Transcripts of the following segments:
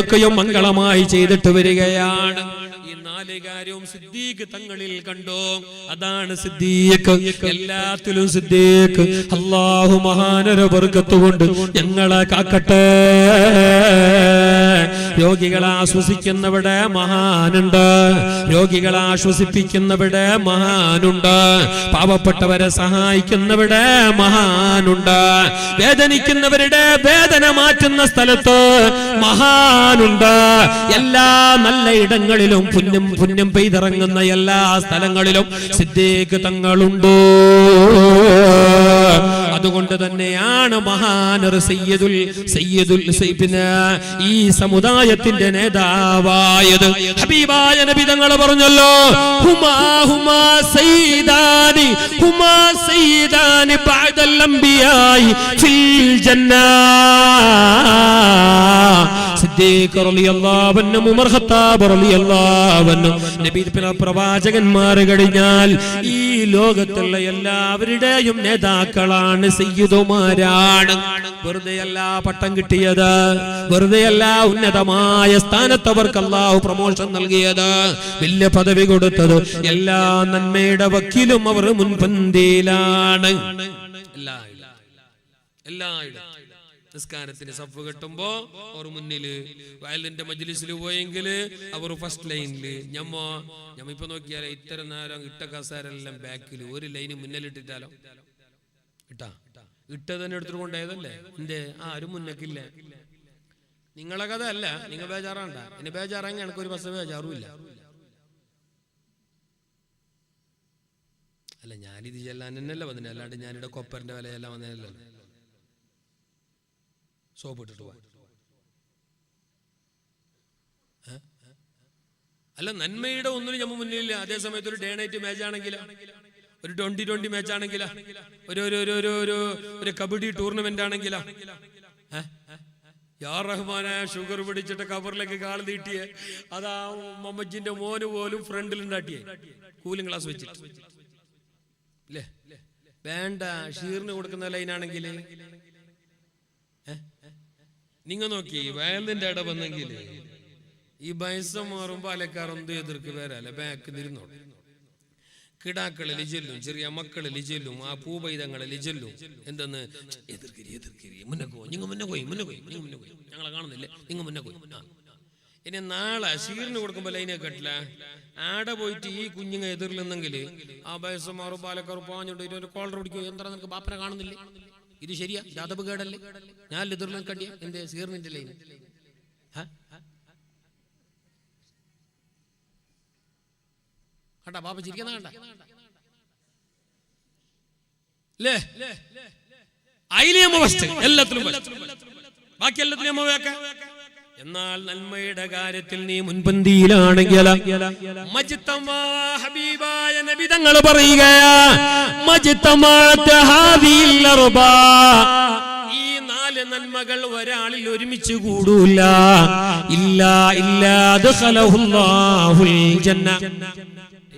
ഒക്കെയും മംഗളമായി ചെയ്തിട്ട് വരികയാണ്. ഈ നാല് കാര്യവും സിദ്ദീഖ് തങ്ങളിൽ കണ്ടു. അതാണ് സിദ്ദീഖ്, എല്ലാത്തിലും സിദ്ദീഖ്. അല്ലാഹു മഹാനര ബർക്കത്ത് കൊണ്ട് ഞങ്ങളെ കാക്കട്ടെ. രോഗികളെ ആശ്വസിക്കുന്നവിടെ മഹാനുണ്ട്, രോഗികളെ ആശ്വസിപ്പിക്കുന്നവിടെ മഹാനുണ്ട്, പാവപ്പെട്ടവരെ സഹായിക്കുന്നവിടെ മഹാനുണ്ട്, വേദനിക്കുന്നവരുടെ വേദന മാറ്റുന്ന സ്ഥലത്ത് മഹാനുണ്ട്. എല്ലാ നല്ല ഇടങ്ങളിലും പുണ്യം പെയ്തിറങ്ങുന്ന എല്ലാ സ്ഥലങ്ങളിലും സിദ്ദീഖ് തങ്ങളുണ്ട്. അതുകൊണ്ട് തന്നെയാണ് മഹാനർ പിന്നെ ഈ സമുദായത്തിന്റെ നേതാവായത്. ഹബീബായ നബി തങ്ങൾ പറഞ്ഞല്ലോ, ഹുമാ ഹുമാ സയ്യിദാനി ഹുമാ സയ്യിദാനി ബഅദൽ അംബിയായി ഫിൽ ജന്നാ. സിദ്ദീഖ് റളിയല്ലാഹു അൻഹു, ഉമർ ഖത്താബ് റളിയല്ലാഹു അൻഹു, നബി പ്രവാചകന്മാർ കഴിഞ്ഞാൽ ഈ ലോകത്തുള്ള എല്ലാവരുടെയും നേതാക്കളാണ്, സയ്യിദുമാരാണ്. വെറുതെയല്ല പട്ടം കിട്ടിയത്, വെറുതെയല്ല ഉന്നതമായ സ്ഥാനത്ത് അവർക്ക് അല്ലാഹു പ്രമോഷൻ നൽകിയത്, വലിയ പദവി കൊടുത്തത്. എല്ലാ നന്മയുടെ വക്കിലും അവർ മുൻപന്തിയിലാണ്. എല്ലായിടത്തും നിസ്കാരത്തിന് സഫ് കെട്ടുമ്പോ അവർ മുന്നില്, വയലിന്റെ മജ്ലിസിൽ പോയെങ്കിൽ അവർ ഫസ്റ്റ് ലൈനില്. ഞമ്മ ഇപ്പൊ നോക്കിയാലേ ഇത്തരം നേരം ഇട്ട കസാരെല്ലാം ബാക്കിൽ, ഒരു ലൈന് മുന്നിലിട്ടിട്ടാലോ ഇട്ട തന്നെ എടുത്തിട്ട് കൊണ്ടേതല്ലേ എന്റെ ആരും മുന്നക്കില്ല. നിങ്ങളെ കഥ അല്ല, നിങ്ങൾ ബേജാറാണ്ട. എന്നെ ബേജാറാങ്ങി എനിക്ക് ഒരു ബസ് ബേജാറുമില്ല. അല്ല, ഞാനിത് ചെല്ലാൻ തന്നെയല്ല വന്നില്ല, അല്ലാണ്ട് ഞാനിവിടെ കൊപ്പറിന്റെ വില ചെല്ലാൻ വന്നതല്ലോ. സോപ്പ് ഇട്ടിട്ട് പോവാൻ അല്ല, നന്മയുടെ ഒന്നിനും നമ്മൾ മുന്നിലില്ല. അതേ സമയത്ത് ഒരു ഡേ നൈറ്റ് മാച്ച് ആണെങ്കിലോ, ഒരു 2020 മാച്ച് ആണെങ്കിലോ, ഒരു കബഡി ടൂർണമെന്റ് ആണെങ്കിലോ, യാ റഹ്മാനെ ഷുഗർ പിടിച്ചിട്ട് കബറിലേക്ക് കാൾ നീട്ടിയേ, അതാ മമ്മജിന്റെ മോന് പോലും ഫ്രണ്ടിലുണ്ടാട്ടിയേ കൂളിംഗ് ഗ്ലാസ് വെച്ചിട്ട് അല്ലേ. വേണ്ട, ഷീറിന് കൊടുക്കുന്ന ലൈനാണെങ്കിൽ നിങ്ങൾ നോക്കി വയലിന്റെ ഇട വന്നെങ്കിൽ ഈ വയസ്സം മാറുമ്പോ അലക്കാറൊന്നും എതിർക്ക് വരാല്ല, ബാക്ക് തിരുന്നോളൂ. കിടാക്കളിൽ ചെല്ലും, ചെറിയ മക്കളിൽ ചെല്ലും, ആ പൂപൈതങ്ങളിൽ ചെല്ലും. എന്തെന്ന് എതിർക്കിരി മുന്നേ പോയി ഞങ്ങളെ കാണുന്നില്ലേ, നിങ്ങൾ മുന്നേ പോയി. ഇനി നാളെ ഷീറിന് കൊടുക്കുമ്പോ ലൈനെ കെട്ടില്ല, ആടെ പോയിട്ട് ഈ കുഞ്ഞുങ്ങ എതിർലെന്നെങ്കിൽ ആ വയസ്സം മാറുമ്പോ അലക്കാർ പാഞ്ഞോണ്ട് ഒരു കോളർ പിടിക്കും. എന്താ നിനക്ക് ബാപ്പനെ കാണുന്നില്ലേ, ഇത് ശരിയാ, ജാതബ് കേടല്ലേ, ഞാൻ എതിർലും കണ്ടിയ എന്റെ സീറിനിന്റെ ലൈൻ. കണ്ടാ ബാപ്പ ചിരിക്കുന്ന കണ്ട എല്ലാത്തിലും ബാക്കി എല്ലാത്തിലും എന്നാൽ നന്മയുടെ കാര്യത്തിൽ നീ മുൻപന്തിയിലാണെങ്കിൽ ഹബീബായ നബി തങ്ങൾ പറയുകയാ, ഈ 4 നന്മകൾ ഒരാളിൽ ഒരുമിച്ച് കൂടൂല.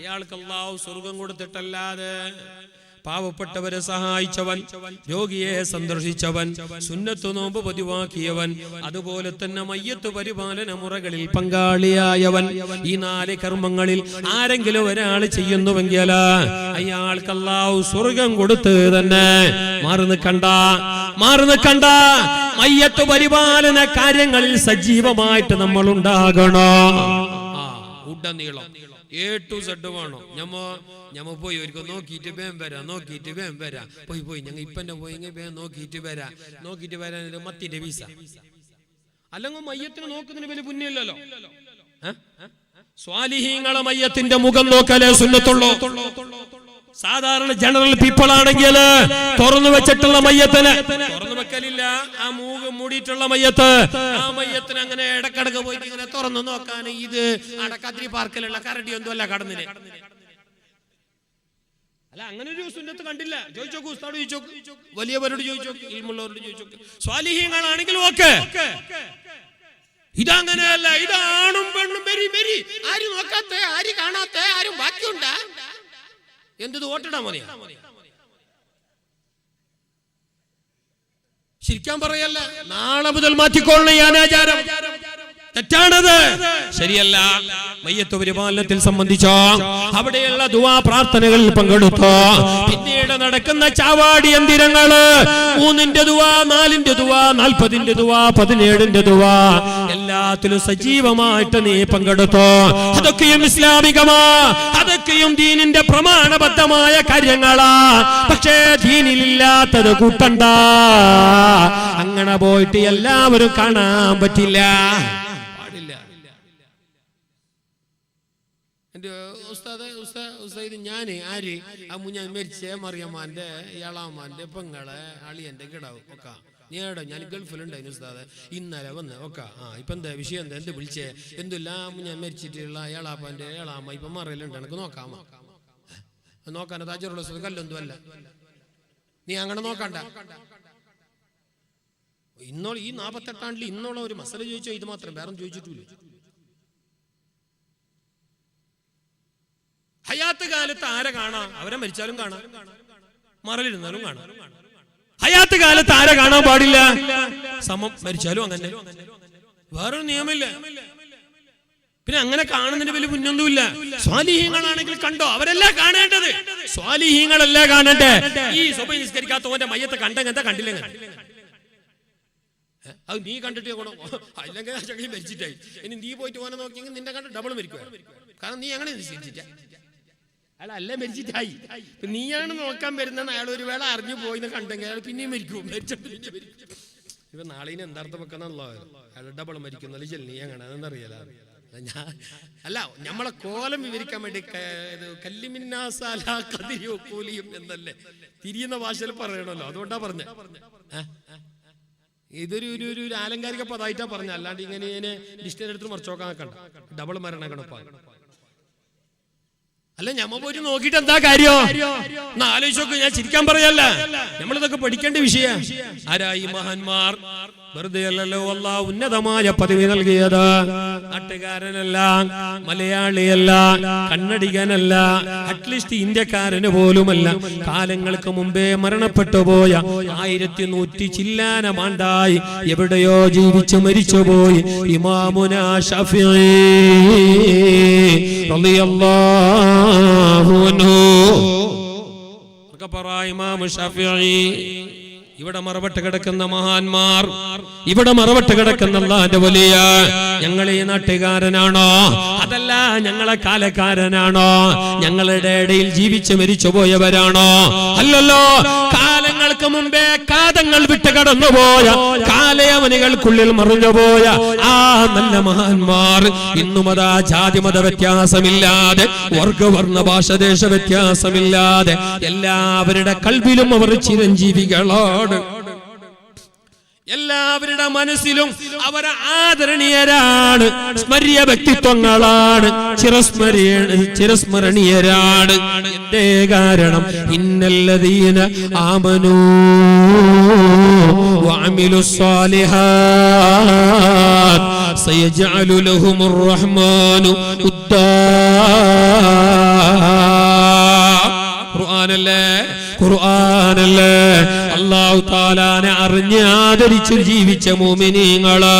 ഇയാൾക്ക് അല്ലാഹു സ്വർഗം കൊടുത്തിട്ടല്ലാതെ പാവപ്പെട്ടവരെ സഹായിച്ചവൻ, രോഗിയെ സന്ദർശിച്ചവൻ, സുന്നത്ത് നോമ്പ് പതിവാക്കിയവൻ, അതുപോലെ തന്നെ മയ്യത്ത് പരിപാലന മുറകളിൽ പങ്കാളിയായവൻ, ഈ 4 കർമ്മങ്ങളിൽ ആരെങ്കിലും ഒരാൾ ചെയ്യുന്നുവെങ്കിൽ അയാൾക്ക് അല്ലാഹു സ്വർഗം കൊടുത്ത് തന്നെ. മാറി നിൽക്കണ്ട. മയ്യത്ത് പരിപാലന കാര്യങ്ങളിൽ സജീവമായിട്ട് നമ്മൾ ഉണ്ടാകണോ. ഉടനീളം A to Z വേണോ. ഞമ്മ പോയി ഒരിക്കൽ നോക്കിയിട്ട് വേം വരാം പോയി ഞങ്ങൾ ഇപ്പന്നെ പോയി വേം നോക്കിയിട്ട് വരാൻ മത്തിന്റെ വീസ. അല്ലെങ്കിൽ മയ്യത്തിന് നോക്കുന്നതിന് വലിയ പുണ്യമില്ലല്ലോ. സ്വാലിഹീങ്ങളെ മയ്യത്തിന്റെ മുഖം നോക്കലേ സുന്നത്തുള്ളൂ. സാധാരണ ജനറൽ പീപ്പിൾ ആണെങ്കിൽ തുറന്നു വെച്ചിട്ടുള്ള മയ്യത്തിന് തുറന്നു വെക്കലില്ല. ആ മൂടിയിട്ടുള്ള മയ്യത്ത്, ആ മയ്യത്തിന് അങ്ങനെ ഇടക്കിടക്ക് പോയിട്ട് ഇങ്ങനെ തുറന്നു നോക്കാൻ ഇത് അടക്കാത്തിരി പാർക്കിലുള്ള കരടി ഒന്നും അല്ല കടന്നിന്. അല്ല, അങ്ങനെ ഒരു സുന്നത്ത് കണ്ടില്ല. ചോദിച്ചോക്കൂ, ഉസ്താദോട് ചോദിച്ചോക്ക്, വലിയവരോട് ചോദിച്ചോക്ക്, ഇൽമുള്ളവരോട് ചോദിച്ചോക്ക്. സ്വാലിഹീങ്ങളാണെങ്കിൽ ഓക്കെ. ഇതങ്ങനെയല്ല. ഇതാണും പെണ്ണും വെരി ആരും നോക്കാത്ത, ആരും കാണാത്ത, ആരും ബാക്കിയുണ്ടാ എന്ത് ഓട്ടിടാ മതിയാ. ശരിക്കാൻ പറയല്ല, നാളെ മുതൽ മാറ്റിക്കൊള്ളണം ഈ അനാചാരം. തെറ്റാണത്, ശരിയല്ല. മയ്യത്ത് പരിപാലനത്തിൽ സംബന്ധിച്ചോ അവിടെയുള്ള ദുആ പ്രാർത്ഥനകളിൽ പങ്കെടുത്തോ പിന്നീട് നടക്കുന്ന ചാവാടി യന്ത്രങ്ങള് 3-ന്റെ ദുആ, 4-ന്റെ ദുആ, 40-ന്റെ ദുആ, 17-ന്റെ ദുആ എല്ലാത്തിലും സജീവമായിട്ട് നീ പങ്കെടുത്തോ. അതൊക്കെയും ഇസ്ലാമികമാ, അതൊക്കെയും ദീനിന്റെ പ്രമാണബദ്ധമായ കാര്യങ്ങളാ. പക്ഷേ ദീനിലില്ലാത്തത് കൂട്ടണ്ട. അങ്ങനെ പോയിട്ട് എല്ലാവരും കാണാൻ പറ്റില്ല. എന്റെ ഉസ്താദ് ഞാന് ആര് ഞാൻ മരിച്ച മറിയമ്മാന്റെ ഏളാമാന്റെ പെങ്ങളെ അളിയന്റെ കിടാവും ഒക്കെ നീ ഏടോ ഞാൻ ഗൾഫിലുണ്ടായിരുന്നു ഉസ്താദ്, ഇന്നലെ വന്ന് ഒക്കെ ഇപ്പൊ എന്താ വിഷയം, എന്താ എന്ത് വിളിച്ചേ, എന്തെല്ലാം ഞാൻ മരിച്ചിട്ടുള്ള ഏളാപ്പാന്റെ ഏളാമ്മ ഇപ്പൊ മറയിലുണ്ട്, എനിക്ക് നോക്കാമോ? നോക്കാനത് അജറുള്ള ഉസ്താദ് കല്ലൊന്നും അല്ല, നീ അങ്ങനെ നോക്കണ്ട. ഇന്നോളം ഈ 48 ഇന്നോളം ഒരു മസല ചോദിച്ചോ, ഇത് മാത്രം വേറെ ചോദിച്ചിട്ടില്ല. ഹയാത്ത് കാലത്ത് ആരെ കാണാം? അവരെ മരിച്ചാലും കാണാം, മറലിരുന്നാലും കാണാം. ഹയാത്ത് കാലത്ത് ആരെ കാണാൻ പാടില്ല? സമം മരിച്ചാലും അങ്ങനെ, വേറൊരു നിയമമില്ല. പിന്നെ അങ്ങനെ കാണുന്നതിന് വലിയ മുന്നൊന്നുമില്ല. സ്വാലിഹീങ്ങളാണെങ്കിൽ കണ്ടോ, അവരല്ല കാണേണ്ടത്, സ്വാലിഹീങ്ങളല്ല കാണണ്ടേ. ഈ സുബഹി നിസ്കരിക്കാത്തവന്റെ മയ്യത്ത് കണ്ടെങ്കിൽ കണ്ടില്ലെങ്കിൽ അത് നീ കണ്ടിട്ട് ഗുണം, അല്ലെങ്കിൽ ചകി മരിച്ചിട്ടായി. ഇനി നീ പോയിട്ട് പോകാൻ നോക്കിയെങ്കിൽ നിന്റെ കണ്ട് ഡബിൾ മരിക്കുക. കാരണം നീ അങ്ങനെ നിശ്ചയിച്ചിട്ട അയാളല്ല മരിച്ചിട്ടായി. നീയാണ് നോക്കാൻ വരുന്നത്, അയാൾ ഒരു വേള അറിഞ്ഞു പോയിന്ന് കണ്ടെങ്കിൽ അയാൾ പിന്നെയും മരിക്കും, മരിച്ചിട്ട് പിന്നെ മരിക്കും. ഇപ്പൊ നാളെ എന്താർത്ഥം വെക്കാന്നല്ലോ, അയാൾ ഡബിൾ മരിക്കുന്ന നീ അങ്ങനെ അതെന്നറിയാല. ഞാൻ അല്ല, നമ്മളെ കോലം വിവരിക്കാൻ വേണ്ടി കല്ലിമിന്നാസാലിയോ കൂലിയും എന്നല്ലേ തിരിയുന്ന ഭാഷയിൽ പറയണല്ലോ, അതുകൊണ്ടാ പറഞ്ഞ. ഇതൊരു ഒരു ആലങ്കാരിക പദമായിട്ടാ പറഞ്ഞ, അല്ലാണ്ട് ഇങ്ങനെ ഡിക്ഷണറി എടുത്ത് മറിച്ച് നോക്കാൻ കണ്ട ഡബിൾ മരണക്കണപ്പ. അല്ല ഞമ്മ പോയിട്ട് നോക്കിട്ട് എന്താ കാര്യം ആലോചിച്ചോക്ക്. ഞാൻ ചിരിക്കാൻ പറയല്ല, നമ്മളിതൊക്കെ പഠിക്കേണ്ട വിഷയ. ആരായി മഹാന്മാർ? വെറുതെ അല്ലല്ലോ അല്ലാഹു ഉന്നതമായ പദവി നൽകിയത്. നാട്ടുകാരനല്ല, മലയാളിയല്ല, കന്നഡികനല്ല, അറ്റ്ലീസ്റ്റ് ഇന്ത്യക്കാരന് പോലുമല്ല. കാലങ്ങൾക്ക് മുമ്പേ മരണപ്പെട്ടു പോയ 1100 ചില്ലാനമാണ്ടായി എവിടെയോ ജീവിച്ചു മരിച്ചുപോയി ഇമാമുനാ ശഫീഈ റളിയല്ലാഹു അൻഹു. ഇമാം ശഫീഈ ഇവിടെ മറവട്ട് കിടക്കുന്ന മഹാന്മാർ, ഇവിടെ മറവട്ട് കിടക്കുന്ന അല്ലാഹുവിന്റെ വലിയ, ഞങ്ങൾ ഈ നാട്ടുകാരനാണോ അതല്ല ഞങ്ങളെ കാലക്കാരനാണോ, ഞങ്ങളുടെ ഇടയിൽ ജീവിച്ച് മരിച്ചു പോയവരാണോ? അല്ലല്ലോ. കാലങ്ങൾക്ക് മുമ്പേ കാതങ്ങൾ വിട്ട് കടന്നുപോയ, കാലയവനികൾക്കുള്ളിൽ മറിഞ്ഞുപോയ ആ നല്ല മഹാന്മാർ ഇന്നും അതാ ജാതി മത വ്യത്യാസമില്ലാതെ, വർഗവർണ്ണ ഭാഷദേശ വ്യത്യാസമില്ലാതെ എല്ലാവരുടെ കൽബിലും അവർ ചിരഞ്ജീവികളാണ്. എല്ലാവരുടെ മനസ്സിലും അവർ ആദരണീയരാണ്, സ്മര്യ വ്യക്തിത്വങ്ങളാണ്, ചിരസ്മരണീയരാണ്. എന്തേ കാരണം? ഇന്നല്ലദീന ആമനൂ വഅമിലുസ് സ്വാലിഹാത്ത് സയജഅലു ലഹുമുർ റഹ്മാനു ഉദ്ദാ. ഖുർആനല്ലേ അല്ലാഹു തആലാനെ അറിഞ്ഞ് ആദരിച്ച് ജീവിച്ച മുഅ്മിനീങ്ങള്,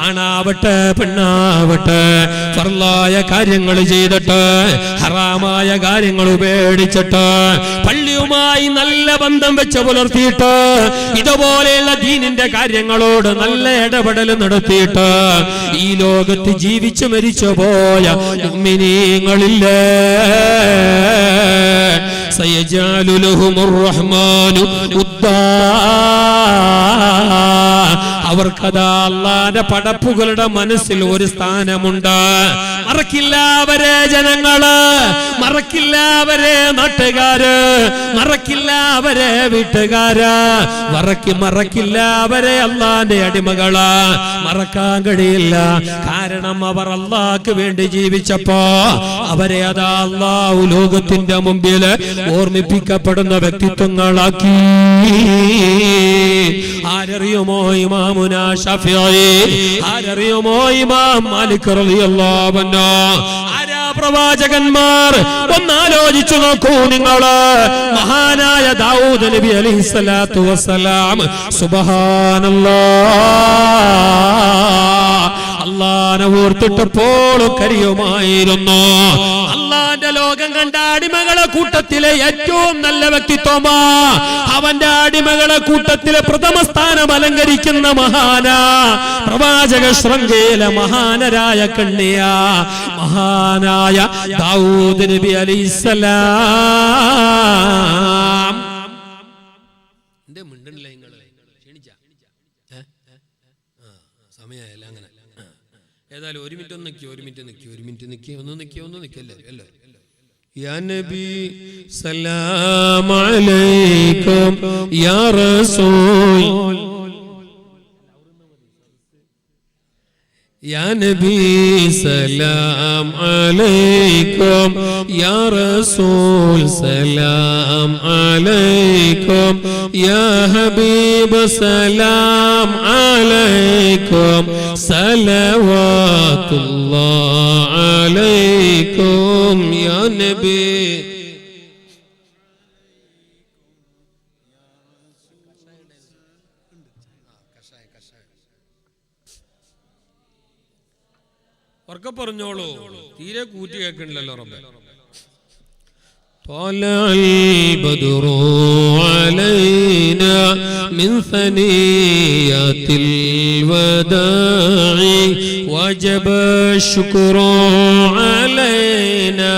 ആണാവട്ടെ പെണ്ണാവട്ടെ, ഫർളായ കാര്യങ്ങൾ ചെയ്തിട്ട് ഹറാമായ കാര്യങ്ങൾ ഉപേക്ഷിച്ചിട്ട് പള്ളിയുമായി നല്ല ബന്ധം വെച്ച് പുലർത്തിയിട്ട് ഇതുപോലെയുള്ള ദീനിന്റെ കാര്യങ്ങളോട് നല്ല ഇടപെടൽ നടത്തിയിട്ട് ഈ ലോകത്ത് ജീവിച്ചു മരിച്ചു പോയ മുഅ്മിനീങ്ങളില്ലേ, സയജഅലു ലഹുമുർ റഹ്മാനു ഉദ്ദാ. അവർക്കതാ അല്ലാഹുവിന്റെ പടപ്പുകളുടെ മനസ്സിൽ ഒരു സ്ഥാനമുണ്ട്. മറക്കില്ല അവരെ ജനങ്ങള്, മറക്കില്ല അവരെ നാട്ടുകാര്, മറക്കില്ല അവരെ വീട്ടുകാര്, മറക്കില്ല അവരെ അല്ലാഹുവിന്റെ അടിമകള്. മറക്കാൻ കഴിയില്ല. കാരണം അവർ അല്ലാഹുക്ക് വേണ്ടി ജീവിച്ചപ്പോ അവരെ അതാ അല്ലാഹു ലോകത്തിന്റെ മുമ്പിൽ ഓർമ്മിപ്പിക്കപ്പെടുന്ന വ്യക്തിത്വങ്ങളാക്കി. ആരറിയുമോ ഇമാമുനാ ശഫീഈ? ആരറിയുമോ ഇമാം മാലിക് റളിയല്ലാഹു അൻഹു? ആരാ പ്രവാചകന്മാർ? ഒന്നാലോചിച്ചു നോക്കൂ നിങ്ങള്. മഹാനായ ദാവൂദ് നബി അലൈഹിസ്സലാത്തു വസ്സലാം, സുബ്ഹാനല്ലാഹ്, അള്ളാനെ ഓർത്തിട്ടപ്പോഴും കരയുമായിരുന്നു. അള്ളാന്റെ ലോകം കണ്ട അടിമകളെ കൂട്ടത്തിലെ ഏറ്റവും നല്ല വ്യക്തിത്വമാ. അവന്റെ അടിമകളെ കൂട്ടത്തിലെ പ്രഥമ സ്ഥാനം അലങ്കരിക്കുന്ന മഹാനാ പ്രവാചക ശൃംഖല മഹാനരായ കണ്ണിയ മഹാനായ ദാവൂദ് നബി അലൈഹിസ്സലാം. സമയമായല്ല അങ്ങനെ. ഏതായാലും ഒരു മിനിറ്റ് ഒന്ന് നിൽക്കല്ലേ അല്ലേ. യാ നബി സലാം അലൈക്കും യാ റസൂൽ യാ നബി സലാം അലൈക്കും യാ റസൂൽ സലാം അലൈക്കും യാ ഹബീബ് സലാം അലൈക്കും സലവാത്തുല്ലാഹി അലൈക്കും യാ നബി. ഉറക്കെ പറഞ്ഞോളൂ, തീരെ കൂറ്റി കേൾക്കണില്ലല്ലോ റബ്ബേ. طلع البدر علينا من ثنيات الوداع وجب الشكر علينا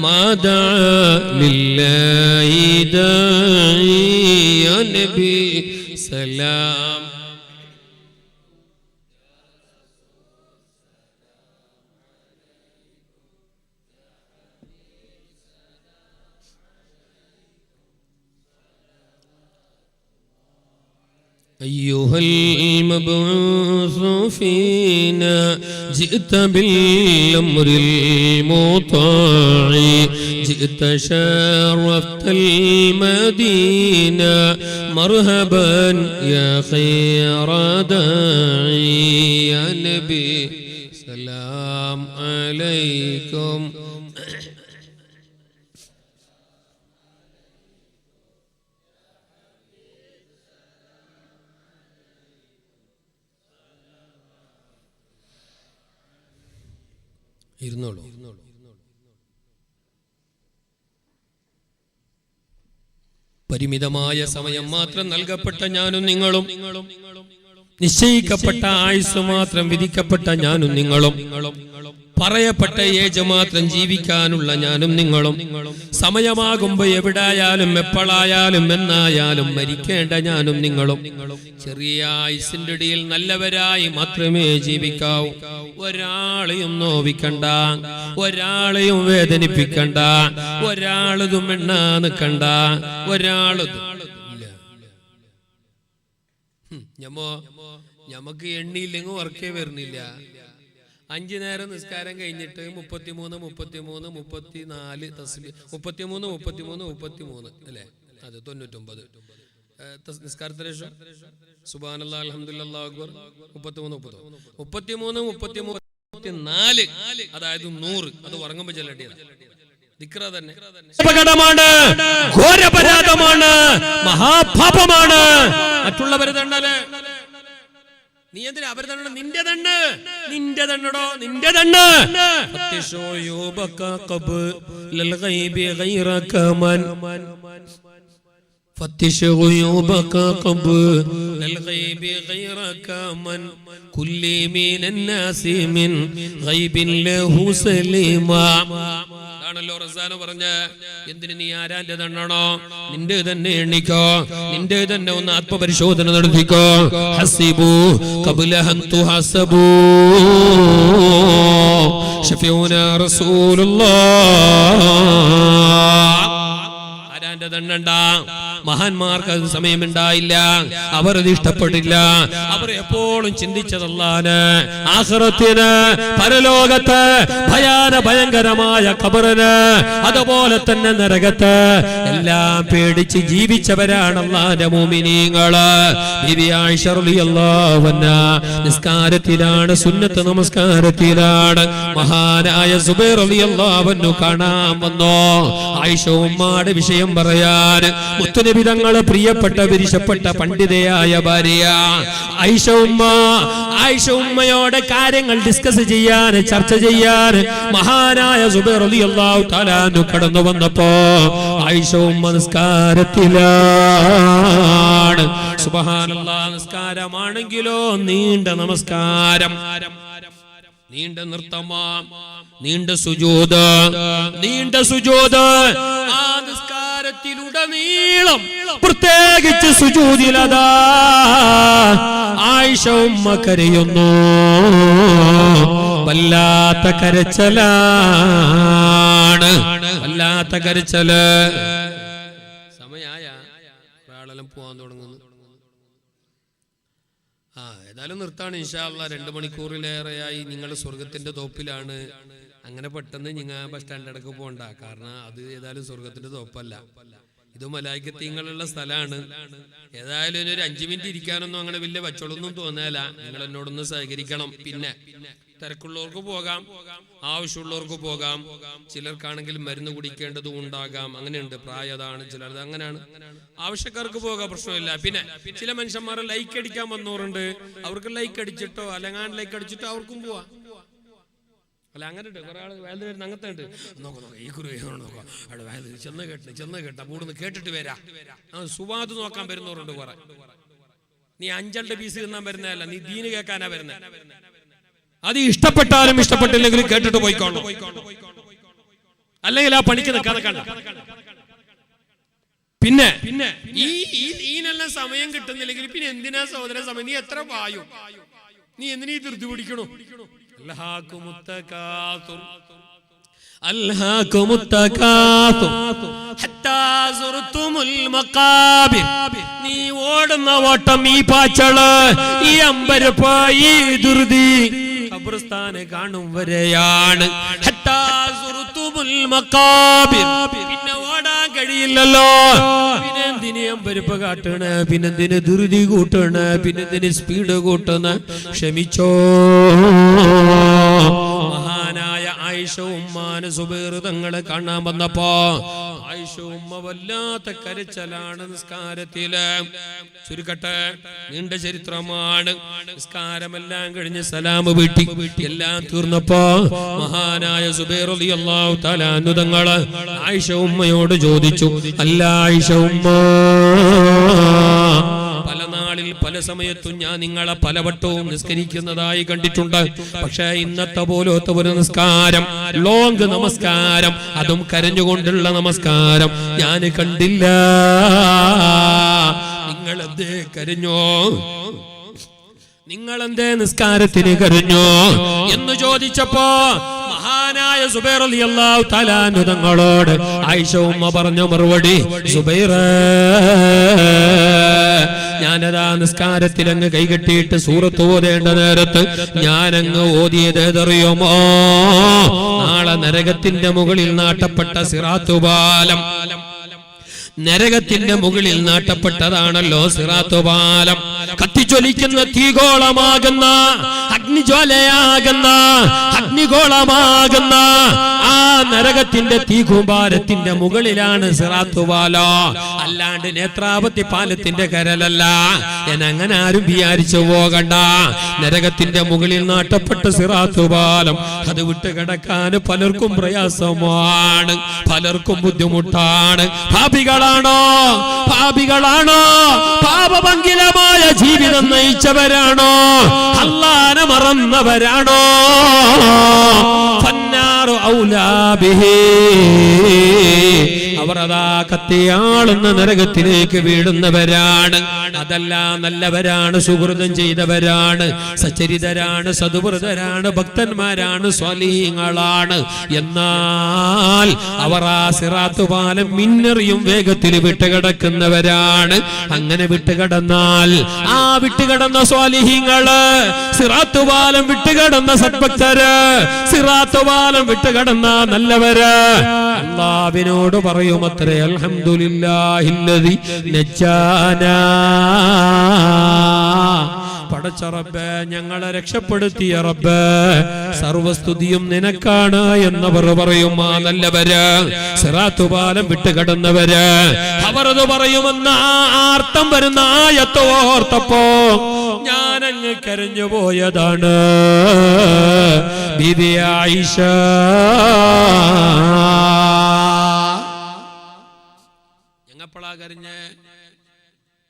ما دعا لله داعي يا نبي سلام. أيها المبعوث فينا جئت بالأمر المطاع جئت شرفت المدينة مرحبا يا خير داعي يا نبي سلام عليكم. ഇരുന്നോളൂ. പരിമിതമായ സമയം മാത്രം നൽകപ്പെട്ട ഞാനും നിങ്ങളും, നിശ്ചയിക്കപ്പെട്ട ആയുസ് മാത്രം വിധിക്കപ്പെട്ട ഞാനും നിങ്ങളും, പറയപ്പെട്ട ഏജ് മാത്രം ജീവിക്കാനുള്ള ഞാനും നിങ്ങളും, സമയമാകുമ്പോ എവിടായാലും എപ്പോഴായാലും എന്നായാലും മരിക്കേണ്ട ഞാനും നിങ്ങളും, ചെറിയ ആയുസിന്റെ ഇടയിൽ നല്ലവരായി മാത്രമേ ജീവിക്കാവൂ. ഒരാളെയും നോവിക്കണ്ട, ഒരാളെയും വേദനിപ്പിക്കണ്ട, ഒരാളതും എണ്ണാ നിൽക്കണ്ട, ഒരാളതും ഞമ്മക്ക് എണ്ണിയില്ലെങ്കിൽ വർക്കേ വരുന്നില്ല. 5 നേരം നിസ്കാരം കഴിഞ്ഞിട്ട് 33 33 34 33 33 33 അല്ലേ, അത് 99 നിസ്കാരത്തിന് ശേഷം സുബ്ഹാനല്ലാഹ് അൽഹംദുലില്ലാഹ് അല്ലാഹു അക്ബർ 33 34 അതായത് 100 അത് ഉറങ്ങുമ്പോൾ ചെല്ലട്ടിയതാണ്. ദിക്റ തന്നെ അപകടമാണ്, ഘോരപരാധമാണ്, മഹാപാപമാണ്. മറ്റുള്ളവരെ തണ്ണല് നീ എന്തിനാ അവർ തന്നെ? നിന്റെ തണ്ണടോ, നിന്റെ തണ്ണ്. فتش غيوبك قبل الغيب غيرك من كل من الناس من غيب له سليما. ആണല്ലോ റസാന പറഞ്ഞ, എന്തിന് നീ ആരാന്റെ തണ്ണണോ? നിന്റെ തന്നെ എണ്ണിക്കോ, നിന്റെ തന്നെ ഒന്ന് ആത്മപരിശോധന നടത്തിക്കോ. ഹസിബു ഖബ്ല അൻ തുഹസബു ശഫീഉന റസൂലുള്ളാഹ്. ആരാന്റെ തണ്ണണ്ട? മഹാന്മാർക്ക് അത് സമയമുണ്ടായില്ല, അവർ അത് ഇഷ്ടപ്പെട്ടില്ല. അവർ എപ്പോഴും ചിന്തിച്ചതല്ലാന് ആഖിറത്തിന്, പരലോകത്ത്, ഭയങ്കരമായ ഖബറിന്, അതുപോലെ തന്നെ നരകത്ത് എല്ലാം പേടിച്ച് ജീവിച്ചവരാണ് അല്ലാഹുവിന്റെ മുഅ്മിനീങ്ങള്. ബിബി ആയിഷ റളിയല്ലാഹു അൻഹാ നിസ്കാരത്തിലാണ്, സുന്നത്ത് നമസ്കാരത്തിലാണ്. മഹാനായ സുബൈർ റളിയല്ലാഹു അൻഹു കാണാൻ വന്നു. ആയിഷ ഉമ്മയുടെ വിഷയം പറയാൻ മുത്തുനബി മുത്തനബി തങ്ങളെ പ്രിയപ്പെട്ട വിരിശപ്പെട്ട പണ്ഡിതയായ ഭാര്യ ആയിഷ ഉമ്മയോടെ കാര്യങ്ങൾ ഡിസ്കസ് ചെയ്യാൻ, ചർച്ച ചെയ്യാൻ മഹാനായ സുബൈർ റളിയല്ലാഹു തആല അൻഹു കടന്നു വന്നപ്പോ ആയിഷ ഉമ്മ നിസ്കാരത്തിലാണ്. സുബ്ഹാനല്ലാഹ്, നിസ്കാരമാണെങ്കിലോ നീണ്ട നമസ്കാരം, നീണ്ട നൃത്തമാ, നീണ്ട സുജൂദ്. ആ നിസ്കാരത്തിലുടനീളം പ്രത്യേകിച്ച് സുജൂദിലതാ ആയിഷ ഉമ്മ കരയുന്നു. വല്ലാത്ത കരച്ചലാണ്, വല്ലാത്ത കരച്ചല്. സമയായ ഒരാളെല്ലാം പോവാൻ തുടങ്ങുന്നു. ഏതായാലും നിർത്താണ് ഇൻഷാ അല്ലാഹ്. 2 മണിക്കൂറിലേറെയായി നിങ്ങൾ സ്വർഗത്തിന്റെ തോപ്പിലാണ്. അങ്ങനെ പെട്ടെന്ന് നിങ്ങൾ ബസ് സ്റ്റാൻഡ് അടക്കം പോകണ്ട. കാരണം അത് ഏതായാലും സ്വർഗത്തിന്റെ തോപ്പല്ല, ഇത് മലായികത്തീങ്ങളുള്ള സ്ഥലമാണ്. ഏതായാലും ഒരു 5 മിനിറ്റ് ഇരിക്കാനൊന്നും അങ്ങനെ വലിയ വച്ചോളൊന്നും തോന്നല. നിങ്ങൾ എന്നോടൊന്ന് സഹകരിക്കണം. പിന്നെ തിരക്കുള്ളവർക്ക് പോകാം, ആവശ്യമുള്ളവർക്ക് പോകാം. ചിലർക്കാണെങ്കിൽ മരുന്ന് കുടിക്കേണ്ടതും ഉണ്ടാകാം, അങ്ങനെയുണ്ട്. പ്രായതാണ് ചിലർ, അങ്ങനെയാണ്. ആവശ്യക്കാർക്ക് പോകാം, പ്രശ്നമില്ല. പിന്നെ ചില മനുഷ്യന്മാരെ ലൈക്ക് അടിക്കാൻ വന്നവരുണ്ട്. അവർക്ക് ലൈക്ക് അടിച്ചിട്ടോ അല്ലെങ്കിൽ ലൈക്ക് അടിച്ചിട്ടോ അവർക്കും പോവാം. അല്ല, അങ്ങനെ ഉണ്ട്. കുറെ ആൾ വേല വരുന്ന അങ്ങനത്തെ ഉണ്ട്. നോക്കാം ഈ കുറി നോക്കാം, അവിടെ വേല ചെന്ന് കേട്ട കൂടുന്ന് കേട്ടിട്ട് വരാ. സുവാദ് നോക്കാൻ വരുന്നവരുണ്ട് കുറെ. നീ 5 പീസ് തിന്നാൻ വരുന്നതല്ല, നീ ദീന് കേൾക്കാനാ വരുന്നത്. അത് ഇഷ്ടപ്പെട്ടാലും ഇഷ്ടപ്പെട്ടില്ലെങ്കിലും കേട്ടിട്ട് പോയിക്കോളൂ. അല്ലെങ്കിൽ ആ പണിക്ക് നിൽക്കാതെ കണ്ട. പിന്നെ ഈനെല്ലാം സമയം കിട്ടുന്നില്ലെങ്കിൽ പിന്നെ എന്തിനാ സഹോദര സമയം? നീ എത്ര പായും? നീ എന്തിനീ ധൃതി പിടിക്കണോ? നീ ഓടുന്ന ഓട്ടം, ഈ പാച്ചള്, ഈ അമ്പരപ്പ്, ഈ ധൃതി ഖബർസ്ഥാനെ കാണും വരെയാണ്. പിന്നെ ഓടാൻ കഴിയില്ലല്ലോ. പിന്നെ എന്തിന് അമ്പരപ്പ് കാട്ടണ്? പിന്നെന്തിന് ധൃതി കൂട്ടണ്? പിന്നെന്തിന് സ്പീഡ് കൂട്ടണ? ക്ഷമിച്ചോ. മഹാനായ ആയിഷ ഉമ്മാന് സുബൈർ തങ്ങളെ കാണാൻ വന്നപ്പോ ആയിഷ ഉമ്മ വല്ലാത്ത കരച്ചലാണ് നിസ്കാരത്തില്. ചുരുക്കട്ടെ, നീണ്ട ചരിത്രമാണ്. നിസ്കാരമെല്ലാം കഴിഞ്ഞ് സലാം വീട്ടി എല്ലാം തീർന്നപ്പോ മഹാനായ സുബൈർ റളിയല്ലാഹു തആല അൻഹു തങ്ങള് ആയിഷ ഉമ്മയോട് ചോദിച്ചു, അല്ല ആയിഷ ഉമ്മ, പല നാളിൽ പല സമയത്തും ഞാൻ നിങ്ങളെ പലവട്ടവും നിസ്കരിക്കുന്നതായി കണ്ടിട്ടുണ്ട്. പക്ഷേ ഇന്നത്തെ പോലത്തെ ഒരു നിസ്കാരം, ലോങ് നമസ്കാരം, അതും കരഞ്ഞുകൊണ്ടുള്ള നമസ്കാരം ഞാൻ കണ്ടില്ല. നിങ്ങളെന്തേ കരഞ്ഞോ? നിങ്ങളെന്തേ നിസ്കാരത്തിന് കരഞ്ഞോ എന്ന് ചോദിച്ചപ്പോ മഹാനായ സുബൈർ റളിയല്ലാഹു തആല അൻഹു തങ്ങളോട് ആയിഷ ഉമ്മ പറഞ്ഞ മറുപടി, സുബൈർ, ഞാനതാ നിസ്കാരത്തിൽ അങ്ങ് കൈകെട്ടിയിട്ട് സൂറത്ത് ഓതേണ്ട നേരത്ത് ഞാനങ്ങ് ഓതിയത് ഏതറിയുമോ? നാളെ നരകത്തിന്റെ മുകളിൽ നാട്ടപ്പെട്ട സിറാത്ത് പാലം. നരകത്തിന്റെ മുകളിൽ നാട്ടപ്പെട്ടതാണല്ലോ സിറാത്ത് പാലം. കത്തിജ്വലിക്കുന്ന തീഗോളമാകുന്ന, അഗ്നിജ്വാലയാകുന്ന, അഗ്നിഗോളമാകുന്ന ആ നരകത്തിന്റെ തീകൂമ്പാരത്തിന്റെ മുകളിലാണ് സിറാത്ത് പാലം. അല്ലാണ്ട് നേത്രാവതി പാലത്തിന്റെ കരലല്ല. അങ്ങനെ ആരും വിചാരിച്ചു പോകണ്ട. നരകത്തിന്റെ മുകളിൽ നാട്ടപ്പെട്ട സിറാത്ത് പാലം അത് വിട്ട് കിടക്കാൻ പലർക്കും പ്രയാസമാണ്, പലർക്കും ബുദ്ധിമുട്ടാണ്. പാപികളാണോ? പാപഭംഗിലമായ ജീവിതം നയിച്ചവരാണോ? അല്ലാഹനെ മറന്നവരാണോ? ഫന്നാറു ഔലാ ബിഹി, അവർ അതാ കത്തിയാളുന്ന നരകത്തിലേക്ക് വീഴുന്നവരാണ്. അതല്ല, നല്ലവരാണ്, സുഹൃതം ചെയ്തവരാണ്, സച്ചരിതരാണ്, സദ്വൃതരാണ്, ഭക്തന്മാരാണ്, സ്വാലിഹീങ്ങളാണ്. എന്നാൽ അവർ ആ സിറാത്ത് പാലം മിന്നറിയും വേഗത്തിൽ വിട്ടുകിടക്കുന്നവരാണ്. അങ്ങനെ വിട്ടുകിടന്നാൽ ആ വിട്ടുകിടന്ന സ്വാലിഹീങ്ങള്, സിറാത്ത് പാലം വിട്ടുകിടന്ന സദ്ഭക്തര്, സിറാത്ത് പാലം വിട്ടുകിടന്ന നല്ലവര് അല്ലാഹുവിനോട് പറയുമത്രേ, അൽഹംദുലില്ലാഹില്ലദി നജ്ജാനാ പടച്ച റബ്ബേ ഞങ്ങളെ രക്ഷപ്പെടുത്തിയ റബ്ബേ സർവസ്തുതിയും നിനക്കാണ് എന്നവർ പറയും. ആ നല്ലവര് സിറാത്ത് പാലം വിട്ടുകടന്നവര് അവർ അത് പറയുമെന്ന് ആർത്തം വരുന്ന ആയത്ത് ഓർത്തപ്പോ ഞാനങ്ങ് കരഞ്ഞു പോയതാണ്. ബീബി ആയിഷ ഞങ്ങപ്പളാ കരഞ്ഞ്,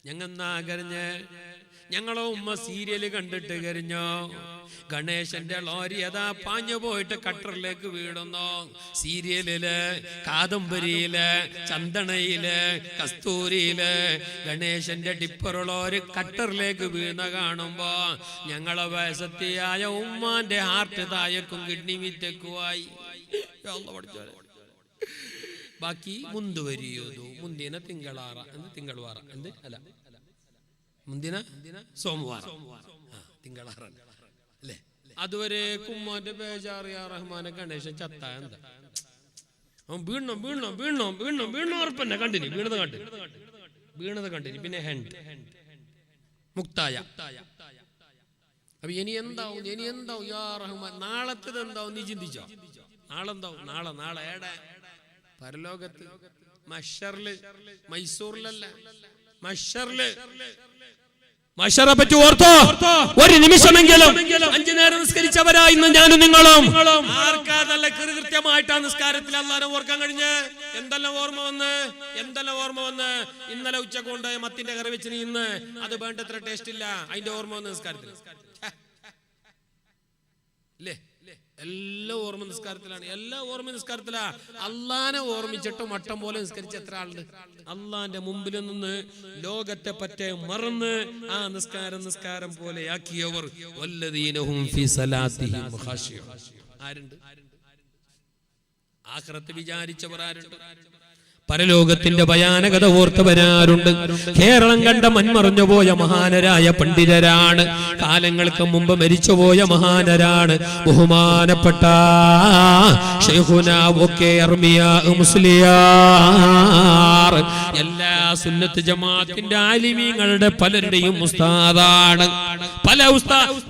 ഞങ്ങന്നാ കരഞ്ഞ്. ഞങ്ങളോ ഉമ്മ സീരിയല് കണ്ടിട്ട് കരഞ്ഞോ. ഗണേശന്റെ ലോറി അതാ പാഞ്ഞു പോയിട്ട് കട്ടറിലേക്ക് വീടുന്നു. സീരിയലില്, കാദംബരിയില്, ചന്ദനയില്, കസ്തൂരിയില് ഗണേശന്റെ ടിപ്പറുള്ളോര് കട്ടറിലേക്ക് വീണ കാണുമ്പോ ഞങ്ങളെ വയസ്സത്തിയായ ഉമ്മാന്റെ ഹാർട്ട് തായക്കും കിഡ്നി വിറ്റക്കുമായി. ബാക്കി മുന്തുവരിയോതു മുന്തിന തിങ്കളാറ എന്ത് തിങ്കളവാറ എന്ത് അല്ല മുന്തിന സോമവാരം തിങ്കളാറ അല്ലേ. അതുവരെ കുമ്മാന്റെ ബേജാറിയ റഹ്മാനെ ഗണേശൻ ചത്ത എന്താ അവൻ വീണോ വീണോ വീണോ വീണോ വീണോ ഉറപ്പന്നെ കണ്ടിനി വീണത് കണ്ടിനി. പിന്നെ ഹെൻഡ് മുക്തായ. അപ്പൊ ഇനി എന്താവും യാ റഹ്മാൻ, നാളത്തത് എന്താവും നീ ചിന്തിച്ചോ? നാളെന്താവും? നാളെ ഏടെ പരലോകത്ത് മഷറില്, മൈസൂറിലല്ല മഷറില്. മഷറെ പറ്റി ഓർത്തോ? ഒരു നിമിഷമെങ്കിലും 5 നേരം നിസ്കരിച്ചവരായി ഞാനും നിങ്ങളും. ആർക്കാ നല്ല കൃത്യമായിട്ടാ നിസ്കാരത്തിൽ അല്ലാതെ ഓർക്കാൻ കഴിഞ്ഞ്? എന്തെല്ലാം ഓർമ്മ വന്ന് ഇന്നലെ ഉച്ചക്ക് കൊണ്ട് മത്തിന്റെ കറി വെച്ച് ഇന്ന് അത് വേണ്ടത്ര ടേസ്റ്റ് ഇല്ല, അതിന്റെ ഓർമ്മ വന്ന് നിസ്കാരത്തിൽ അല്ലേ? എല്ലാ ഓർമ്മ നിസ്കാരത്തിലാ. അള്ളാനെ ഓർമ്മിച്ചിട്ട് മട്ടം പോലെ നിസ്കരിച്ച എത്ര ആളുണ്ട്? അള്ളാന്റെ മുമ്പിൽ നിന്ന് ലോകത്തെ പറ്റേ മറന്ന് ആ നിസ്കാരം പോലെ ആക്കിയവർ വല്ലദീനഹും ഫീ സലാത്തിഹിം ഖാശിഊൻ. ആരുണ്ട്? ആഖിറത്ത് വിചാരിച്ചവർ ആരുണ്ട്? പരലോകത്തിന്റെ ഭയാനകത ഓർത്തവരാരുണ്ട്? കേരളം കണ്ട മൺമറഞ്ഞു പോയ മഹാനരായ പണ്ഡിതരാണ്. കാലങ്ങൾക്ക് മുമ്പ് മരിച്ചുപോയ മഹാനരാണ്. ബഹുമാനപ്പെട്ട ശൈഖുനാ മുസ്ലിയാർ എല്ലാ സുന്നത്ത് ജമാഅത്തിന്റെ ആലിമീങ്ങളുടെ പലരുടെയും ഉസ്താദാണ്.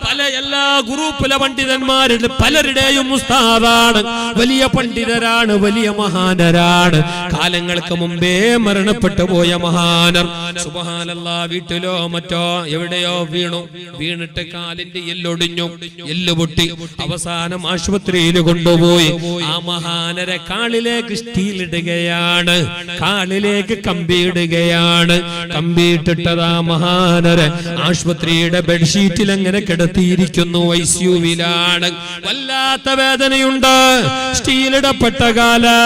പല എല്ലാ ഗ്രൂപ്പിലെ പണ്ഡിതന്മാരുടെ പലരുടെയും ഉസ്താദാണ്. വലിയ പണ്ഡിതരാണ്, വലിയ മഹാനരാണ്. കാലങ്ങൾക്ക് മുമ്പേ മരണപ്പെട്ടു പോയ മഹാനർ. സുബ്ഹാനല്ലാഹ്, വീട്ടിലോ മറ്റോ എവിടെയോ വീണിട്ട് കാലിന്റെ എല്ലൊടിഞ്ഞു, എല്ല് പൊട്ടി. അവസാനം ആശുപത്രിയിൽ കൊണ്ടുപോയി. ആ മഹാനരെ കാലിലേക്ക് സ്റ്റീലിടുകയാണ്, കാലിലേക്ക് കമ്പിയിടുകയാണ്. കമ്പിയിട്ടിട്ടത് ആ മഹാനരെ ആശുപത്രിയുടെ ബെഡ്ഷീറ്റിൽ അങ്ങനെ കിടത്തിയിരിക്കുന്നു. ഐസിയുവിലാണ്. വല്ലാത്ത വേദനയുണ്ട്. സ്റ്റീലിടപ്പെട്ട കാല്,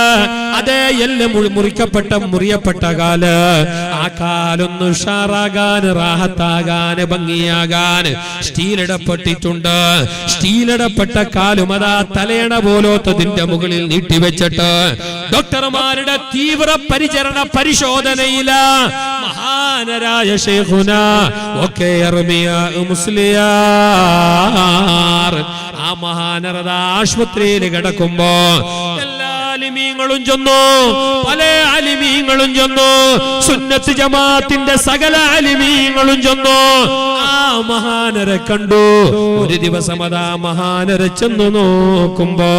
അതേ എല്ല് മുറിയപ്പെട്ട കാല്. ആ കാലൊന്ന് ഉഷാറാകാൻ, റാഹത്താകാൻ, ഭംഗിയാകാൻ സ്റ്റീലിടപ്പെട്ടിട്ടുണ്ട്. സ്റ്റീലിടപ്പെട്ട കാലും അതാ തലയണ പോലോത്തതിന്റെ മുകളിൽ നീട്ടിവെച്ചിട്ട് ഡോക്ടർമാരുടെ തീവ്ര പരിചരണ പരിശോധനയില മഹാനരായ ശൈഖുനാ മുസ്ലിയാർ ആ മഹാനരത ആശുപത്രിയിൽ കിടക്കുമ്പോ ആലിമീങ്ങളും ചെന്നു, പല ആലിമീങ്ങളും ചെന്നു, സുന്നത്ത് ജമാഅത്തിന്റെ സകല ആലിമീങ്ങളും ചെന്നു. ആ മഹാനരെ കണ്ടു. ഒരു ദിവസം അതാ മഹാനരെ ചെന്നു നോക്കുമ്പോ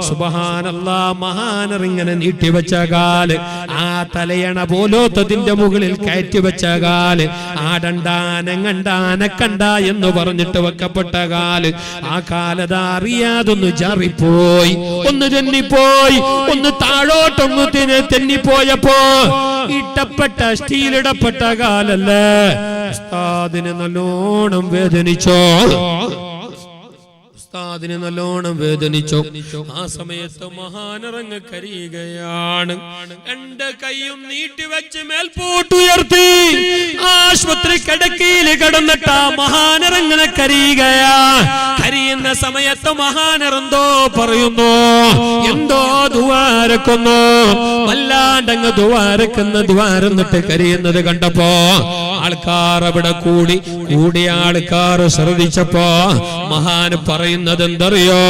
സുബ്ഹാനല്ലാഹ്, മഹാനർ ഇങ്ങനെ നീട്ടിവെച്ച കാല്, ആ തലയണ പോലോത്തതിന്റെ മുകളിൽ കയറ്റിവെച്ച കാല്, ആടണ്ടാനങ്ങണ്ടാനക്കണ്ട എന്ന് പറഞ്ഞിട്ട് വെക്കപ്പെട്ട കാല്, ആ കാലതാ അറിയാതൊന്ന് ജാറിപ്പോയി, ഒന്ന് തെന്നിപ്പോയി, ഒന്ന് താഴോട്ടൊന്ന് തെന്നിപ്പോയപ്പോ ഇട്ടപ്പെട്ട സ്റ്റീലിടപ്പെട്ട കാലല്ലേ. ഉസ്താദിന് നല്ലോണം വേദനിച്ചോ, ഉസ്താദിന് നല്ലോണം വേദനിച്ചു. ആ സമയത്ത് മഹാനറങ്ങ് കരയുകയാണ്. 2 കൈയും നീട്ടിവെച്ച് മേൽപോട്ടുയർത്തി ആശുപത്രി കിടക്കയിൽ കിടന്നിട്ട് ആ മഹാനറങ്ങനെ കരയുകയാ. കരയുന്ന സമയത്ത് മഹാനർ എന്തോ പറയുന്നു, എന്തോ ദുആരക്കുന്നു. വല്ലാണ്ടങ്ങ് ദ്വാരന്നിട്ട് കരയുന്നത് കണ്ടപ്പോ ആൾക്കാർ അവിടെ കൂടിയ ആൾക്കാർ ശ്രദ്ധിച്ചപ്പോ മഹാൻ പറയുന്നത് എന്തറിയോ,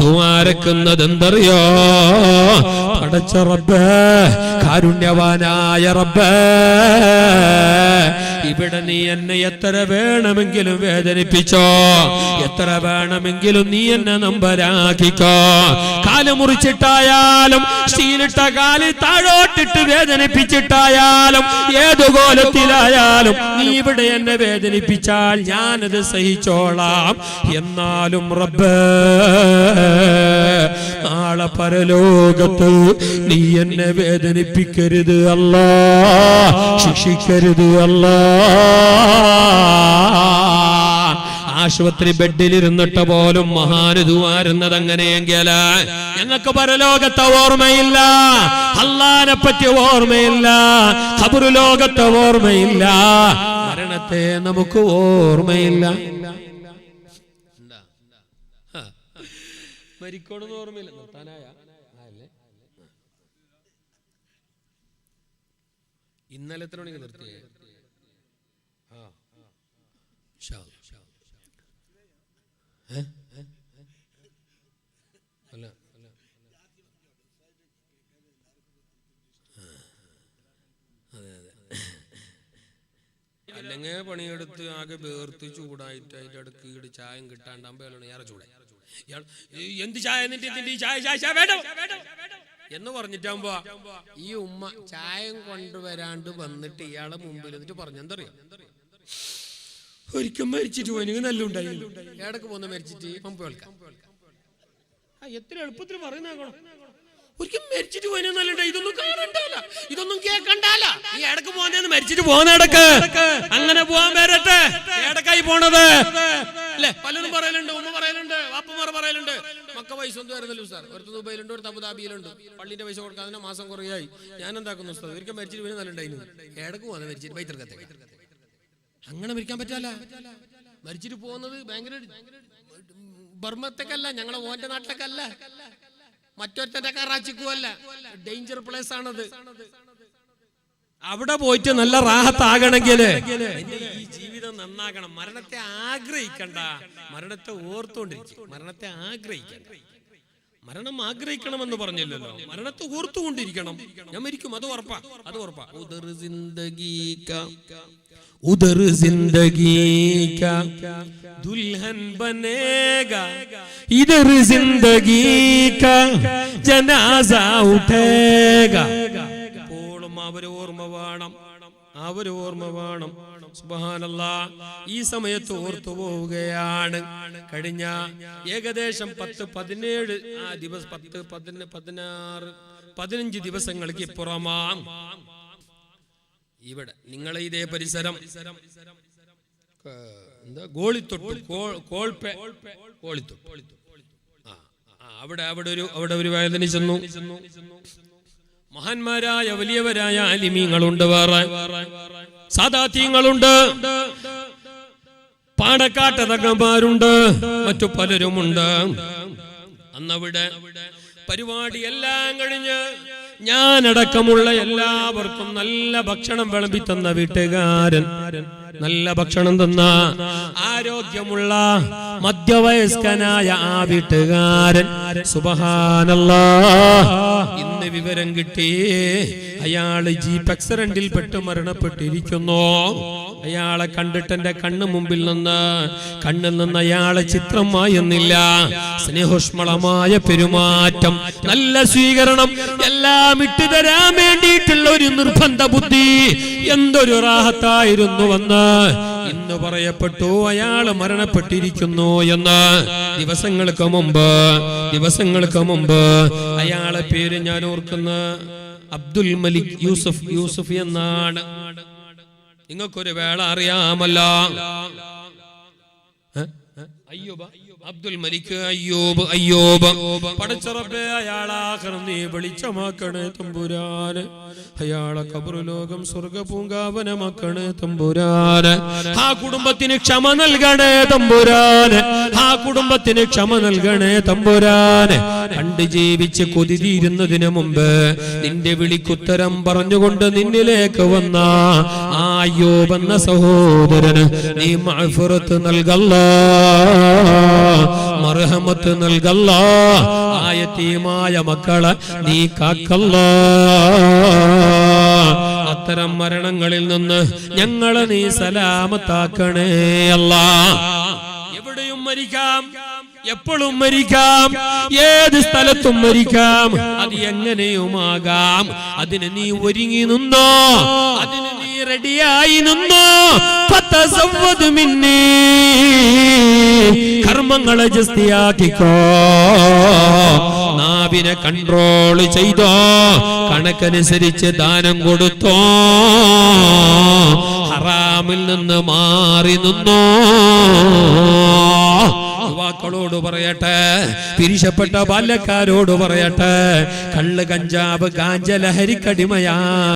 ദ്വാരക്കുന്നത് എന്തറിയോ, പടച്ച റബ്ബേ, കാരുണ്യവാനായ റബ്ബേ, ഇവിടെ നീ എന്നെ എത്ര വേണമെങ്കിലും വേദനിപ്പിച്ചോ, എത്ര വേണമെങ്കിലും നീ എന്നെ നമ്പരാക്കിക്കോ. കാല് മുറിച്ചിട്ടായാലും സ്റ്റീലിട്ട കാല് താഴോട്ടിട്ട് വേദനിപ്പിച്ചിട്ടായാലും ഏതു കോലത്തിലായാലും നീ ഇവിടെ എന്നെ വേദനിപ്പിച്ചാൽ ഞാനത് സഹിച്ചോളാം. എന്നാലും റബ്ബേ, നാളെ പരലോകത്ത് നീ എന്നെ വേദനിപ്പിക്കരുത് അല്ലാ, ശിക്ഷിക്കരുത് അല്ലാ. ആശുപത്രി ബെഡിലിരുന്നിട്ട പോലും മഹാനുദുവാരുന്നത് അങ്ങനെയെങ്കിൽ ഞങ്ങൾക്ക് പരലോകത്തെ ഓർമ്മയില്ല, അല്ലാഹുവിനെ പറ്റി ഓർമ്മയില്ല, ഖബർ ലോകത്തെ ഓർമ്മയില്ല, മരണത്തെ നമുക്ക് ഓർമ്മയില്ല. മരിക്കണമെന്ന് ഓർമ്മയില്ല. നിർത്താനായ ഇന്നലെ എത്ര മണിക്ക് നിർത്തിയേ? അല്ല അല്ലെങ്കിൽ പണിയെടുത്ത് ആകെ വേർത്ത് ചൂടായിട്ട് അതിന്റെ അടുക്ക് ഈട് ചായം കിട്ടാണ്ടാകുമ്പോ ഏറെ ചൂടായി. എന്ത് ചായ എന്ന് പറഞ്ഞിട്ടാകുമ്പോ ഈ ഉമ്മ ചായം കൊണ്ടുവരാണ്ട് വന്നിട്ട് ഇയാളെ മുമ്പിൽ എന്നിട്ട് പറഞ്ഞെന്തറിയാം, ഒരിക്കൽ മരിച്ചിട്ട് പോയി നല്ല ഉണ്ടായി, ഏടക്ക് പോന്ന് മരിച്ചിട്ട് പമ്പ് കേൾക്കാം. എത്ര എളുപ്പത്തിൽ പറയുന്നേക്കണം. ഒരിക്കൽ മരിച്ചിട്ട് പോയി നല്ല, ഇതൊന്നും കാണണ്ടല്ല, ഇതൊന്നും കേൾക്കണ്ടല്ല. ഈ ഇടക്ക് പോന്നെന്ന് മരിച്ചിട്ട് പോകുന്ന ഇടക്ക് അങ്ങനെ പോവാൻ വരട്ടെ. ഏടക്കായി പോണത് അല്ലെ? പലരും പറയലുണ്ട്, ഉമ്മ പറയലുണ്ട്, വാപ്പമാർ പറയലുണ്ട്, മക്ക പൈസ ഒന്നും വരുന്നല്ലോ സാർ. ഒരു ദുബൈയിലുണ്ട്, ഒരു അബുദാബിയിലുണ്ട്, പള്ളിന്റെ പൈസ കൊടുക്കാൻ അതിന്റെ മാസം കുറയായി. ഞാൻ എന്താക്കുന്നു ഉസ്താദ്, ഒരിക്കൽ മരിച്ചിട്ട് പോയി നല്ല ഉണ്ടായിരുന്നു, ഏടക്ക് പോകുന്ന മരിച്ചിട്ട് പൈതൃകത്തെ അങ്ങനെ മരിക്കാൻ പറ്റാല. മരിച്ചിട്ട് പോകുന്നത് ഭയങ്കര ബർമ്മത്തേക്കല്ല, ഞങ്ങളെ ഓന്റെ നാട്ടിലേക്കല്ല, മറ്റൊരുത്തന്റെ കറാച്ചിക്കുമല്ല, ഡേഞ്ചർ പ്ലേസ് ആണത്. അവിടെ പോയിട്ട് നല്ല റാഹത്താകണമെങ്കിൽ ഈ ജീവിതം നന്നാകണം. മരണത്തെ ആഗ്രഹിക്കണ്ട, മരണത്തെ ഓർത്തുകൊണ്ടിരിക്കും. മരണത്തെ ആഗ്രഹിക്കണ്ട, മരണം ആഗ്രഹിക്കണമെന്ന് പറഞ്ഞില്ലല്ലോ, മരണത്തെ ഓർത്തുകൊണ്ടിരിക്കണം. ഞാൻ മരിക്കും, അത് ഉറപ്പാ, അത് ഉറപ്പാ. उधर जिंदगी का दुल्हन बनेगा, इधर जिंदगी का जनाजा उठेगा. അവര് ഓർമ്മ വേണം. സുബ്ഹാനല്ലാഹ്, ഈ സമയത്ത് ഓർത്തു പോവുകയാണ്. കഴിഞ്ഞ ഏകദേശം 10-17 ദിവസം 15 ദിവസങ്ങൾക്ക് ഇപ്പുറമാം ഇവിടെ നിങ്ങളെ ഇതേ പരിസരം എന്താ ഗോളിത്തൊട്ട് അവിടെ ഒരു വേദന ചെന്നു. മഹാന്മാരായ വലിയവരായ ആലിമീങ്ങളുണ്ട്, വേറെ സാദാത്യങ്ങളുണ്ട്, പാണക്കാട്ട് തങ്ങന്മാരുണ്ട്, മറ്റു പലരുമുണ്ട്. അന്നവിടെ പരിപാടി എല്ലാം കഴിഞ്ഞ് ഞാനടക്കമുള്ള എല്ലാവർക്കും നല്ല ഭക്ഷണം വിളമ്പി തന്ന വീട്ടുകാരൻ, നല്ല ഭക്ഷണം തന്ന ആരോഗ്യമുള്ള മധ്യവയസ്കനായ ആ വീട്ടുകാരൻ, സുബ്ഹാനല്ലാഹ്, ഇന്ന് വിവരം കിട്ടി അയാള് ജീപ്പ് ആക്സിഡന്റിൽ പെട്ട് മരണപ്പെട്ടിരിക്കുന്നു. അയാളെ കണ്ടിട്ട് എന്റെ കണ്ണു മുമ്പിൽ കണ്ണിൽ നിന്ന് അയാളെ ചിത്രം മായുന്നില്ല. സ്നേഹോഷ്മളമായ പെരുമാറ്റം, നല്ല സ്വീകരണം, എല്ലാം ഇട്ടുതരാൻ വേണ്ടിയിട്ടുള്ള ഒരു നിർബന്ധ ബുദ്ധി, എന്തൊരു റാഹത്തായിരുന്നുവെന്ന് ഇന്ന് പറയപ്പെട്ടു അയാള് മരണപ്പെട്ടിരിക്കുന്നു എന്ന്. ദിവസങ്ങൾക്ക് മുമ്പ് അയാളെ പേര് ഞാൻ ഓർക്കുന്ന അബ്ദുൽ മലിക് യൂസുഫ് എന്നാണ്. നിങ്ങൾക്കൊരു വേള അറിയാമല്ലോ, അബ്ദുൽ മലിക് അയ്യൂബ്. പടച്ച റബ്ബേ, അയാളാഖിറം നീ വെളിച്ചമാക്കണേ തമ്പുരാന്, അയാളെ ഖബറു ലോകം സ്വർഗ പൂങ്കാവനമാക്കണേ തമ്പുരാന്. ആ കുടുംബത്തിന് ക്ഷമ നൽകണേ തമ്പുരാന്, ആ കുടുംബത്തിന് ക്ഷമ നൽകണേ തമ്പുരാന്. കണ്ട് ജീവിച്ച് കൊതി തീരുന്നതിന് മുമ്പ് നിന്റെ വിളിക്കുത്തരം പറഞ്ഞുകൊണ്ട് നിന്നിലേക്ക് വന്ന ആ അയ്യൂബ് എന്ന സഹോദരന് നീ മഗ്ഫിറത്ത് നൽകല്ലാ, മർഹമത്ത് നൽകല്ലാ, ആ യതീമായ മക്കളെ നീ കാക്കല്ലാ. അത്തരം മരണങ്ങളിൽ നിന്ന് ഞങ്ങളെ നീ സലാമത്താക്കണേ അല്ലാ. എവിടെയും മരിക്കാം, എപ്പോഴും മരിക്കാം, ഏത് സ്ഥലത്തും മരിക്കാം, അത് എങ്ങനെയുമാകാം. അതിന് നീ ഒരുങ്ങി നിന്നോ, അതിന് നീ റെഡിയായി നിന്നോ. മിന്നീ കർമ്മങ്ങളെ ജസ്തിയാക്കിക്കോ, നാവിനെ കൺട്രോൾ ചെയ്തോ, കണക്കനുസരിച്ച് ദാനം കൊടുത്തോ, ഹറാമിൽ നിന്ന് മാറി നിന്നോ. യുവാക്കളോട് പറയട്ടെ, പിരിശപ്പെട്ട ബാല്യക്കാരോട് പറയട്ടെ, കള്ള് കഞ്ചാവ് ഗാഞ്ച ലഹരിക്കടിമയാ